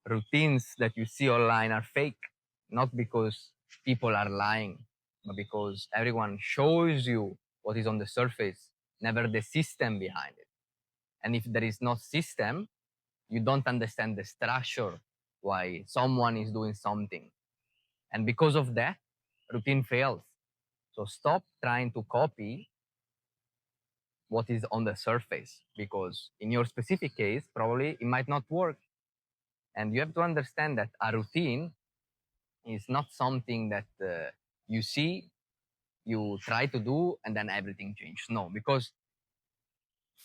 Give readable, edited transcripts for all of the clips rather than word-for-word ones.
routines that you see online are fake, not because people are lying, but because everyone shows you what is on the surface, never the system behind it. And if there is no system, you don't understand the structure why someone is doing something. And because of that, routine fails. So stop trying to copy what is on the surface, because in your specific case, probably it might not work. And you have to understand that a routine is not something that you see, you try to do, and then everything changes. No, because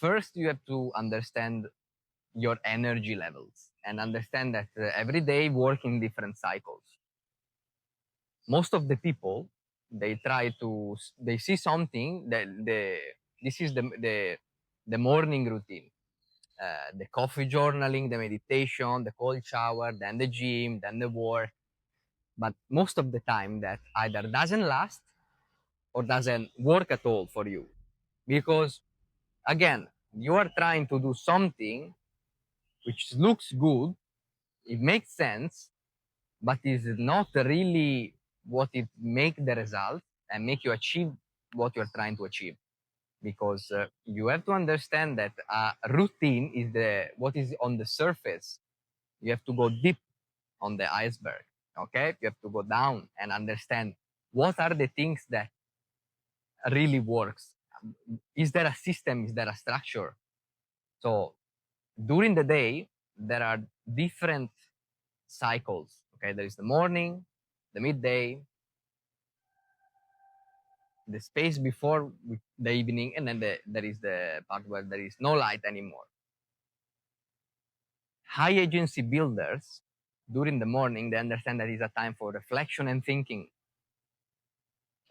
first you have to understand your energy levels and understand that every day work in different cycles. Most of the people, they see something that this is the morning routine, the coffee journaling, the meditation, the cold shower, then the gym, then the work. But most of the time that either doesn't last or doesn't work at all for you, because again, you are trying to do something which looks good, it makes sense, but is not really what it make the result and make you achieve what you're trying to achieve. Because you have to understand that a routine is the what is on the surface. You have to go deep on the iceberg. Okay, you have to go down and understand what are the things that really works. Is there a system? Is there a structure? So during the day, there are different cycles. Okay, there is the morning, the midday, the space before the evening, and then there is the part where there is no light anymore. High agency builders, during the morning, they understand that it's a time for reflection and thinking.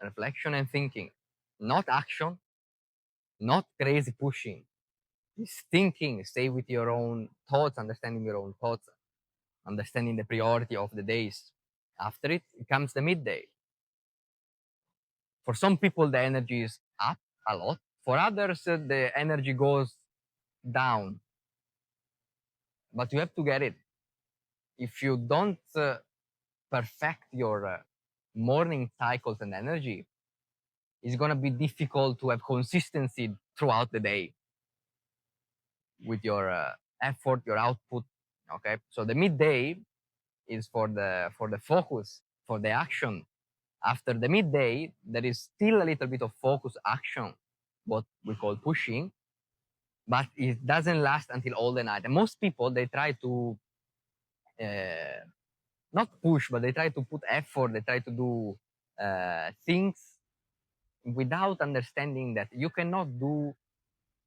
Reflection and thinking, not action, not crazy pushing. It's thinking, stay with your own thoughts, understanding your own thoughts, understanding the priority of the days. After it comes the midday. For some people, the energy is up a lot. For others, the energy goes down. But you have to get it. If you don't perfect your morning cycles and energy, it's going to be difficult to have consistency throughout the day with your effort, your output. Okay, so the midday is for the focus, for the action. After the midday, there is still a little bit of focus action, what we call pushing, but it doesn't last until all the night. And most people, they try to not push, but they try to put effort, they try to do things without understanding that you cannot do,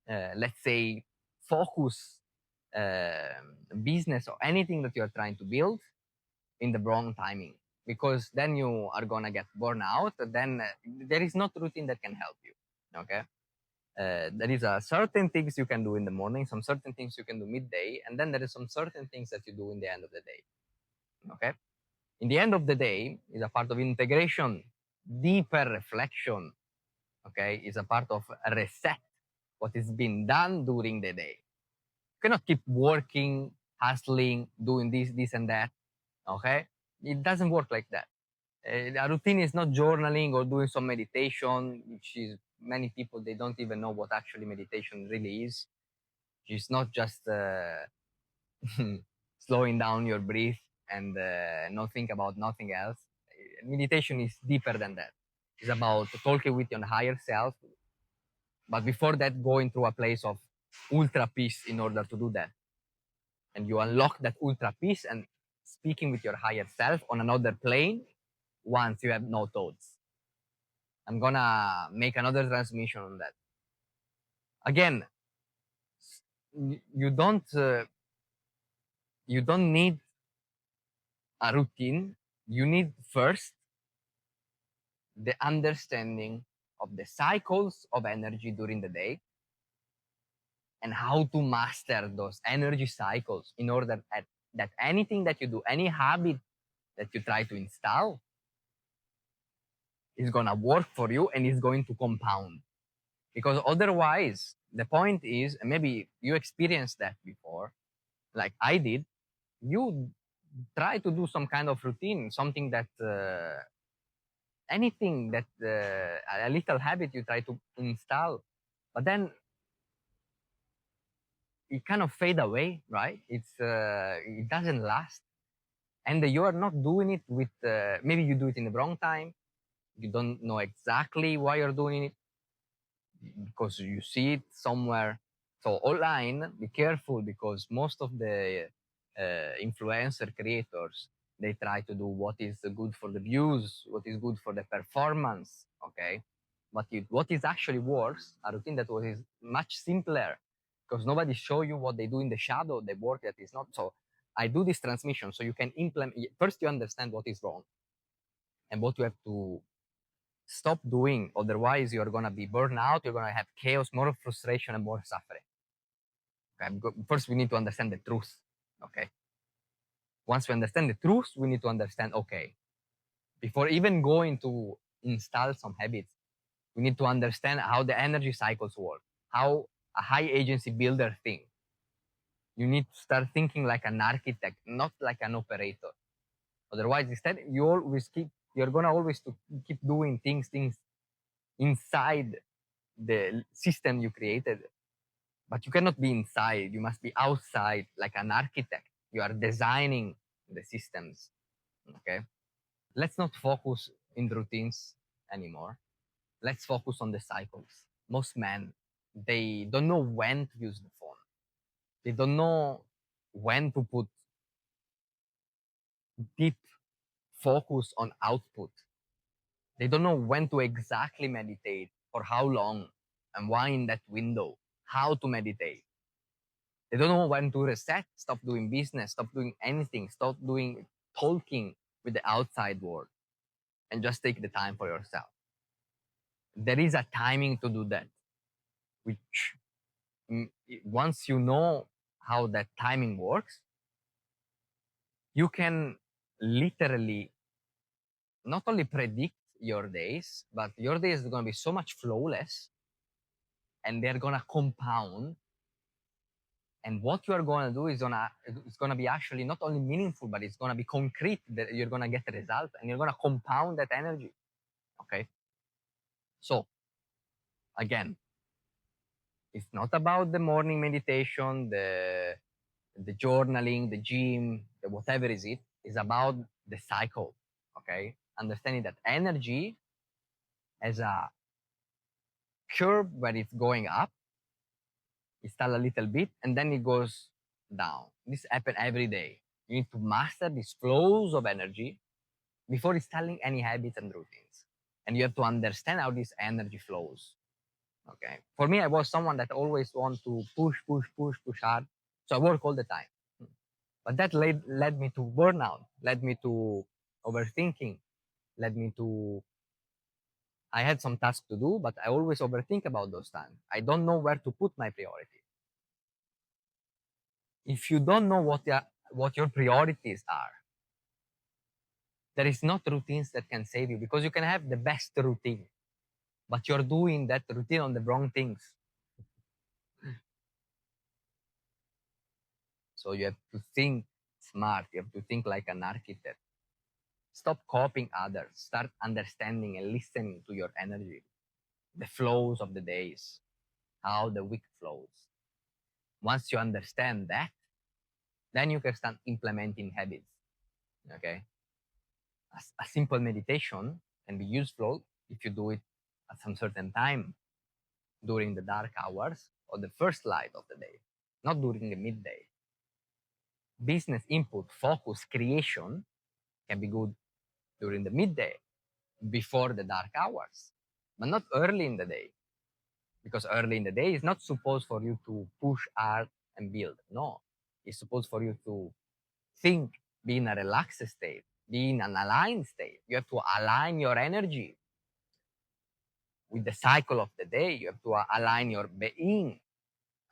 let's say, focus business or anything that you're trying to build in the wrong timing, because then you are gonna get burned out. Then there is not routine that can help you. Okay, there is a certain things you can do in the morning, some certain things you can do midday, and then there is some certain things that you do in the end of the day. Okay, in the end of the day is a part of integration, deeper reflection. Okay, is a part of a reset, what is being done during the day. You cannot keep working, hustling, doing this and that. Okay, it doesn't work like that. A routine is not journaling or doing some meditation, which is many people, they don't even know what actually meditation really is. It's not just slowing down your breath and not think about nothing else. Meditation is deeper than that. It's about talking with your higher self, but before that, going through a place of ultra peace in order to do that. And you unlock that ultra peace and speaking with your higher self on another plane once you have no thoughts. I'm gonna make another transmission on that. Again, you don't need a routine. You need first the understanding of the cycles of energy during the day and how to master those energy cycles in order that anything that you do, any habit that you try to install is gonna work for you and is going to compound. Because otherwise, the point is, and maybe you experienced that before, like I did, you try to do some kind of routine, something that anything that a little habit you try to install, but then it kind of fade away, right? It doesn't last, and you are not doing it with maybe you do it in the wrong time. You don't know exactly why you're doing it because you see it somewhere. So online, be careful because most of the influencer creators, they try to do what is good for the views, what is good for the performance. Okay, but what is actually works, a routine that was is much simpler because nobody show you what they do in the shadow, the work that is not. So I do this transmission so you can implement. First, you understand what is wrong and what you have to stop doing. Otherwise, you're going to be burned out. You're going to have chaos, more frustration, and more suffering. Okay? First, we need to understand the truth. Okay. Once we understand the truth, we need to understand, okay, before even going to install some habits, we need to understand how the energy cycles work, how a high agency builder thinks. You need to start thinking like an architect, not like an operator. Otherwise, instead, you're going to always to keep doing things inside the system you created, but you cannot be inside. You must be outside like an architect. You are designing the systems. Okay. Let's not focus in routines anymore. Let's focus on the cycles. Most men, they don't know when to use the phone. They don't know when to put deep focus on output. They don't know when to exactly meditate, for how long, and why in that window, how to meditate. They don't know when to reset, stop doing business, stop doing anything, stop doing talking with the outside world, and just take the time for yourself. There is a timing to do that, which once you know how that timing works, you can literally not only predict your days, but your days are going to be so much flawless and they're going to compound. And what you are going to do is it's going to be actually not only meaningful, but it's going to be concrete that you're going to get a result and you're going to compound that energy. Okay. So again, it's not about the morning meditation, the journaling, the gym, the whatever is it. It's about the cycle. Okay. Understanding that energy has a curve where it's going up, it's still a little bit, and then it goes down. This happens every day. You need to master these flows of energy before installing any habits and routines. And you have to understand how this energy flows. Okay. For me, I was someone that always want to push hard. So I work all the time. But that led me to burnout, led me to overthinking, led me to I had some tasks to do, but I always overthink about those times. I don't know where to put my priority. If you don't know what your priorities are, there is not routines that can save you because you can have the best routine, but you're doing that routine on the wrong things. So you have to think smart. You have to think like an architect. Stop copying others. Start understanding and listening to your energy, the flows of the days, how the week flows. Once you understand that, then you can start implementing habits. Okay. A simple meditation can be useful if you do it at some certain time during the dark hours or the first light of the day, not during the midday. Business input, focus, creation can be good during the midday before the dark hours, but not early in the day, because early in the day is not supposed for you to push hard and build. No, it's supposed for you to think, be in a relaxed state, be in an aligned state. You have to align your energy with the cycle of the day. You have to align your being.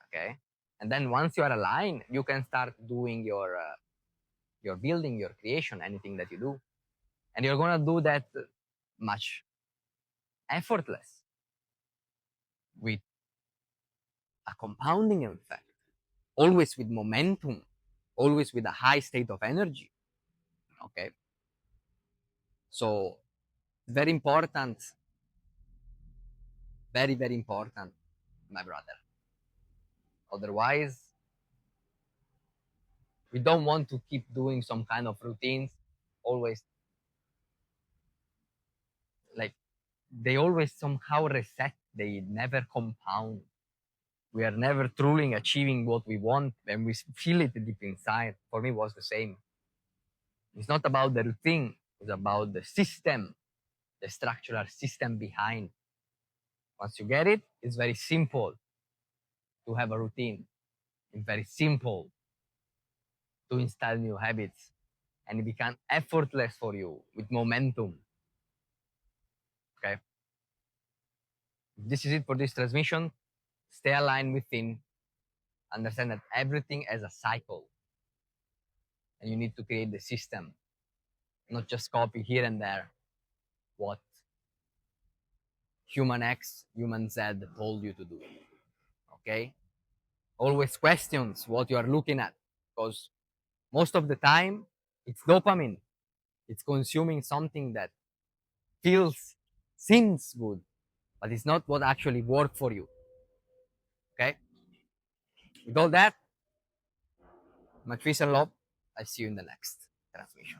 Okay. And then once you are aligned, you can start doing your building, your creation, anything that you do. And you're going to do that much effortless with a compounding effect, always with momentum, always with a high state of energy. Okay. So very important, very, very important, my brother. Otherwise, we don't want to keep doing some kind of routines, always like they always somehow reset, they never compound. We are never truly achieving what we want, and we feel it deep inside. For me, it was the same. It's not about the routine, it's about the system, the structural system behind. Once you get it, it's very simple to have a routine. It's very simple to install new habits, and it becomes effortless for you with momentum. Okay. This is it for this transmission. Stay aligned within, understand that everything has a cycle, and you need to create the system, not just copy here and there what human X, human Z told you to do. Okay? Always questions what you are looking at, because most of the time it's dopamine. It's consuming something that feels, seems good, but it's not what actually worked for you. Okay? With all that, much peace and love. I see you in the next transmission.